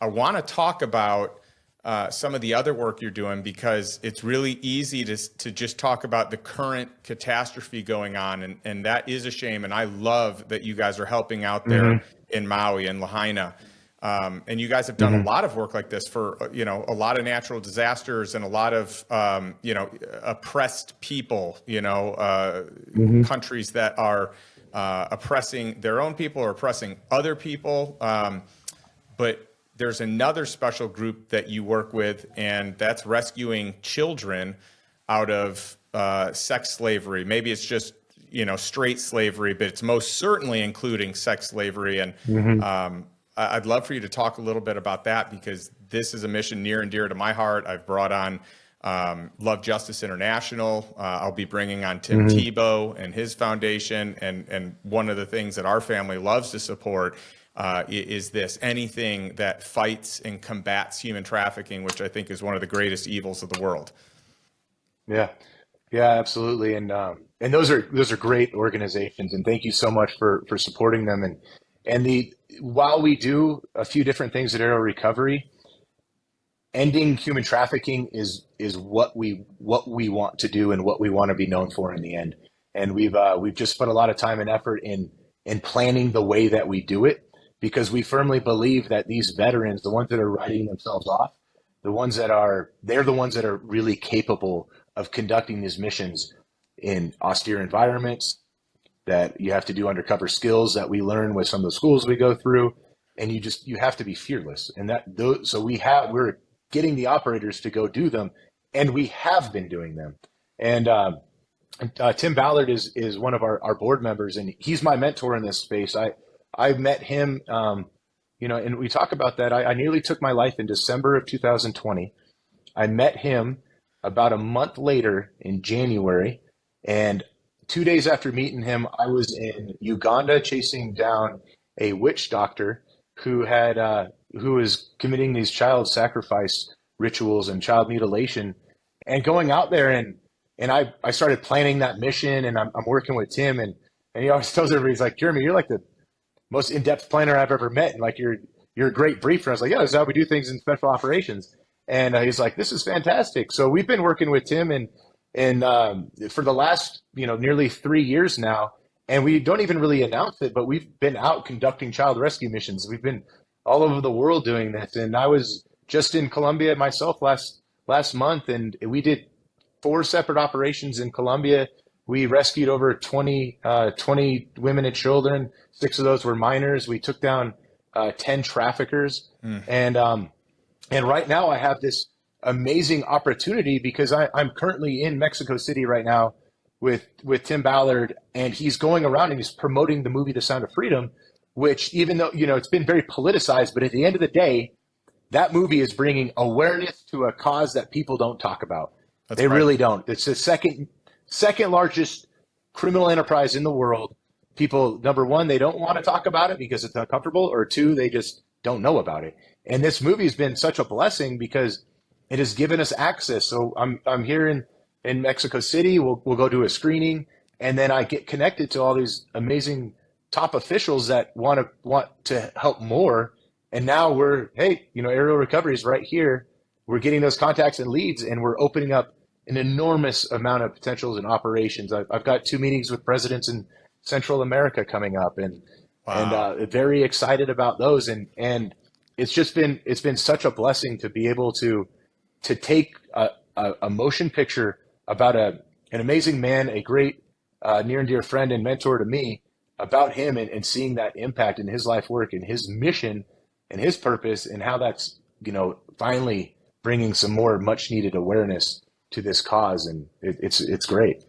I want to talk about some of the other work you're doing, because it's really easy to just talk about the current catastrophe going on. And that is a shame. And I love that you guys are helping out there Mm-hmm. in Maui and Lahaina. And you guys have done a Mm-hmm. lot of work like this for, a lot of natural disasters and a lot of, oppressed people, Mm-hmm. countries that are oppressing their own people or oppressing other people. But there's another special group that you work with, and that's rescuing children out of sex slavery. Maybe it's just, straight slavery, but it's most certainly including sex slavery. And Mm-hmm. I'd love for you to talk a little bit about that, because this is a mission near and dear to my heart. I've brought on Love Justice International. I'll be bringing on Tim Mm-hmm. Tebow and his foundation. And one of the things that our family loves to support is this: anything that fights and combats human trafficking, which I think is one of the greatest evils of the world. Yeah. Yeah, absolutely. And those are great organizations, and thank you so much for supporting them. And the while we do a few different things at Aero Recovery, ending human trafficking is what we want to do and what we want to be known for in the end. And we've just put a lot of time and effort in planning the way that we do it, because we firmly believe that these veterans, the ones that are writing themselves off, they're the ones that are really capable of conducting these missions in austere environments, that you have to do undercover skills that we learn with some of the schools we go through. And you have to be fearless. And so we're getting the operators to go do them, and we have been doing them. And Tim Ballard is one of our board members, and he's my mentor in this space. I met him, and we talk about that. I nearly took my life in December of 2020. I met him about a month later in January, and 2 days after meeting him, I was in Uganda chasing down a witch doctor who was committing these child sacrifice rituals and child mutilation, and going out there, and I started planning that mission, and I'm working with Tim, and he always tells everybody, he's like, Jeremy, you're like the most in-depth planner I've ever met, and like you're a great briefer. I was like, yeah, this is how we do things in special operations. And he's like, this is fantastic. So we've been working with Tim and for the last nearly 3 years now, and we don't even really announce it, but we've been out conducting child rescue missions. We've been all over the world doing this, and I was just in Colombia myself last month, and we did 4 separate operations in Colombia. We rescued over 20 women and children. 6 of those were minors. We took down 10 traffickers. And right now I have this amazing opportunity, because I'm currently in Mexico City right now with Tim Ballard, and he's going around and he's promoting the movie The Sound of Freedom, which, even though it's been very politicized, but at the end of the day, that movie is bringing awareness to a cause that people don't talk about. They Right. really don't. It's the second largest criminal enterprise in the world. People, number one, they don't want to talk about it because it's uncomfortable, or 2, they just don't know about it. And this movie has been such a blessing because it has given us access. So I'm here in Mexico City. We'll go do a screening, and then I get connected to all these amazing top officials that want to help more. And now Aerial Recovery is right here. We're getting those contacts and leads, and we're opening up an enormous amount of potentials and operations. I've got 2 meetings with presidents in Central America coming up, and Wow. very excited about those. And it's been such a blessing to be able to take a motion picture about an amazing man, a great near and dear friend and mentor to me, about him, and seeing that impact in his life work and his mission and his purpose, and how that's finally bringing some more much needed awareness to this cause. And it's great.